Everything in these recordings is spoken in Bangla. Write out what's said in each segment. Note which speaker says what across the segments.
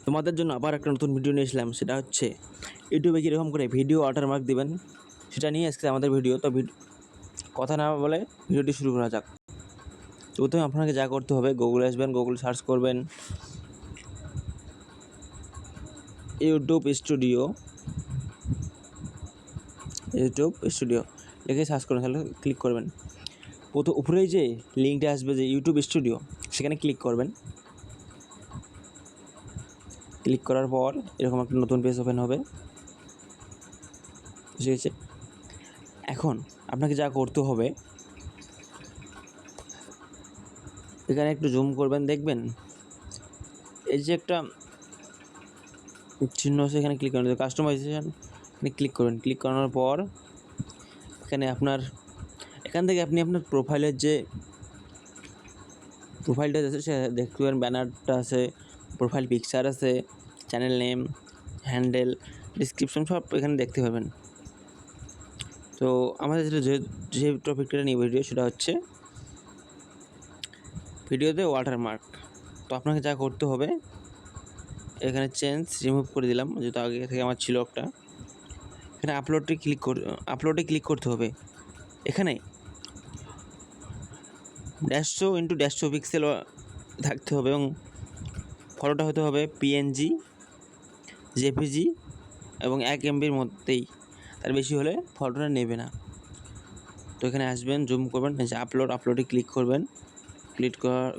Speaker 1: তোমাদের জন্য আবার একটা নতুন ভিডিও নিয়ে এসলাম, সেটা হচ্ছে ইউটিউবে কীরকম করে ভিডিও ওয়াটারমার্ক দিবেন সেটা নিয়ে আজকে আমাদের ভিডিও। তো কথা না বলে ভিডিওটি শুরু করা যাক। তো প্রথমে আপনাকে যা করতে হবে, গুগলে আসবেন, গুগল সার্চ করবেন ইউটিউব স্টুডিও লিখে সার্চ করবেন, তাহলে ক্লিক করবেন। প্রথম উপরেই যে লিঙ্কটা আসবে যে ইউটিউব স্টুডিও, সেখানে ক্লিক করবেন। ক্লিক করার পর এরকম একটা নতুন পেজ ওপেন হবে, ঠিক আছে। এখন আপনাকে যা করতে হবে, এখানে একটু জুম করবেন, দেখবেন এই যে একটা চিহ্ন আছে, এখানে ক্লিক করবেন, কাস্টমাইজেশন এখানে ক্লিক করবেন। ক্লিক করানোর পর এখান থেকে আপনি আপনার প্রোফাইলের যে প্রোফাইলটা আছে সে দেখতে পাবেন, ব্যানারটা আছে, প্রোফাইল পিকচার আছে, চ্যানেল নেম, হ্যান্ডেল, ডিসক্রিপশন সব এখানে দেখতে পাবেন। তো আমাদের যে টপিকটা নিয়ে ভিডিও, সেটা হচ্ছে ভিডিওতে ওয়াটারমার্ক। তো আপনাকে যা করতে হবে, এখানে চেঞ্জ রিমুভ করে দিলাম, যেহেতু আগে থেকে আমার ছিল একটা। এখানে আপলোডে ক্লিক করতে হবে। এখানে 150x100 পিক্সেল থাকতে হবে এবং ফটোটা হতে হবে পিএনজি, জেপিজি এবং 1 MBর মধ্যেই, তার বেশি হলে ফটোটা নেবে না। তো এখানে আসবেন, জুম করবেন, এই যে আপলোডে ক্লিক করবেন।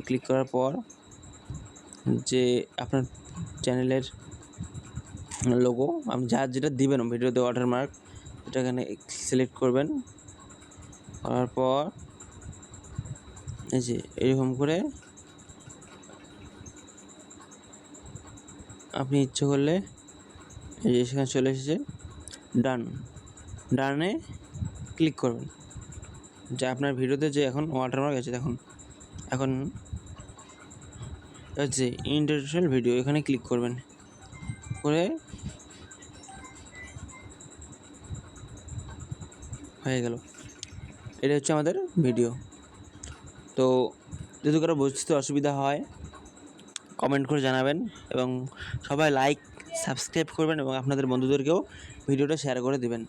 Speaker 1: ক্লিক করার পর যে আপনার চ্যানেলের লোগো, আপনি যেটা দিবেন ভিডিওতে ওয়াটারমার্ক, এটা এখানে সিলেক্ট করবেন। করার পর এই যে এরকম করে আপনি ইচ্ছে করলে এই যে সেখানে চলে এসেছে ডানে ক্লিক করবেন। যে আপনার ভিডিওতে যে এখন ওয়াটারমার্ক আছে, এখন হচ্ছে ইন্টারন্যাশনাল ভিডিও, এখানে ক্লিক করবেন। করে হয়ে গেল, এটা হচ্ছে আমাদের ভিডিও। তো যদি কারো বুঝতে অসুবিধা হয় কমেন্ট করে জানাবেন, এবং সবাই লাইক সাবস্ক্রাইব করবেন এবং আপনাদের বন্ধুদেরকেও ভিডিওটা শেয়ার করে দেবেন।